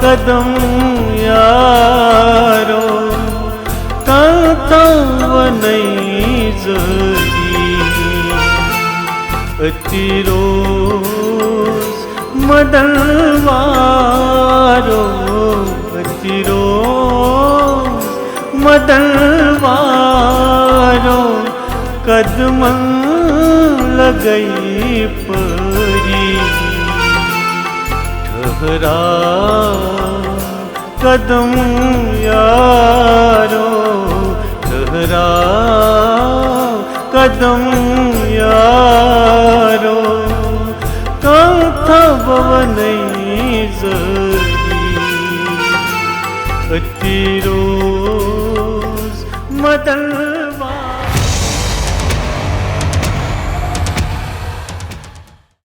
कदम यारो कांताव नहीं जरी अतिरोज मदनवारो अतिरोज मदनवारो कदम लगई परी ठहरा कदम यारो ठहरा कदम यारो कांताव नहीं जरी अतिरोज मदन